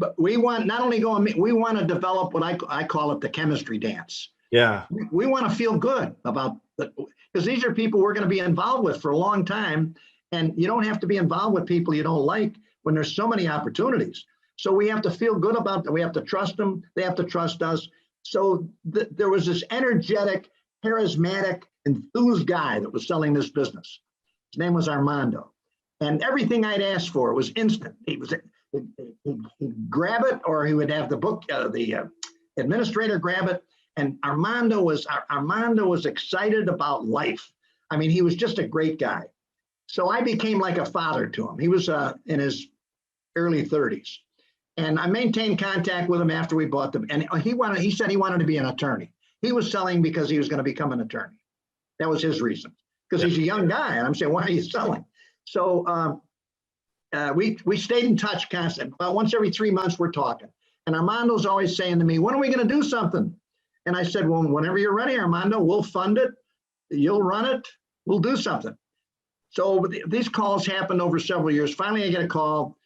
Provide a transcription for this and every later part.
But we want not only we want to develop what I call it the chemistry dance. Yeah. We want to feel good about because these are people we're going to be involved with for a long time. And you don't have to be involved with people you don't like when there's so many opportunities. So we have to feel good about that. We have to trust them. They have to trust us. So there was this energetic, charismatic, enthused guy that was selling this business. His name was Armando. And everything I'd asked for was instant. He'd grab it, or he would have the book, the administrator grab it. And Armando was excited about life. I mean, he was just a great guy. So I became like a father to him. He was in his early 30s. And I maintained contact with him after we bought them. And he said he wanted to be an attorney. He was selling because he was going to become an attorney. That was his reason, because he's a young guy. And I'm saying, why are you selling? So we stayed in touch constantly. About once every 3 months, we're talking. And Armando's always saying to me, when are we going to do something? And I said, well, whenever you're ready, Armando, we'll fund it. You'll run it. We'll do something. So these calls happened over several years. Finally, I get a call,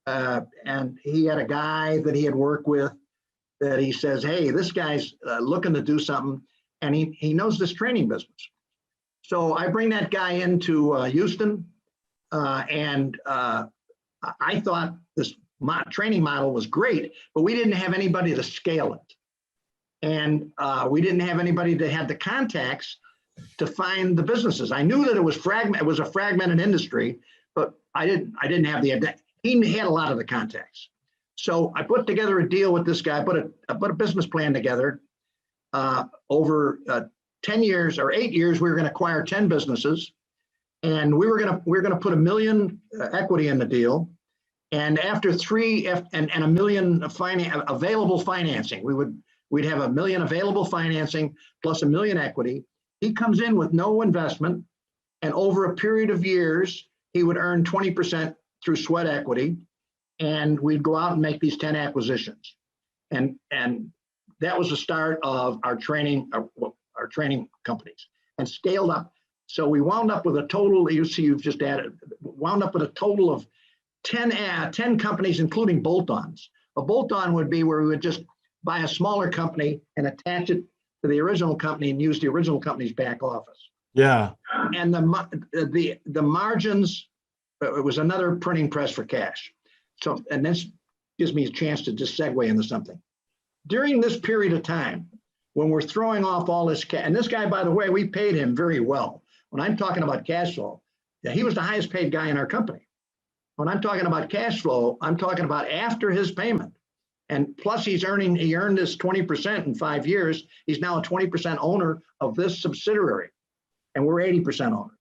and he had a guy that he had worked with that he says, hey, this guy's looking to do something, and he knows this training business. So I bring that guy into Houston, and I thought this training model was great, but we didn't have anybody to scale it. And we didn't have anybody that had the contacts to find the businesses. I knew that it was a fragmented industry, but I didn't have he had a lot of the contacts. So I put together a deal with this guy, put a business plan together. Over 10 years or 8 years, we were going to acquire 10 businesses, and we were going to put $1 million equity in the deal. And after and $1 million available financing, we'd have $1 million available financing plus $1 million equity. He comes in with no investment, and over a period of years, he would earn 20% through sweat equity, and we'd go out and make these 10 acquisitions. And that was the start of our training companies, and scaled up. So we wound up with a total, you've just added, wound up with a total of 10 companies, including bolt-ons. A bolt-on would be where we would just buy a smaller company and attach it to the original company and use the original company's back office. Yeah. And the margins, it was another printing press for cash. So, and this gives me a chance to just segue into something. During this period of time, when we're throwing off all this cash, and this guy, by the way, we paid him very well. When I'm talking about cash flow, he was the highest paid guy in our company. When I'm talking about cash flow, I'm talking about after his payment. And plus he earned this 20% in 5 years. He's now a 20% owner of this subsidiary, and we're 80% owners.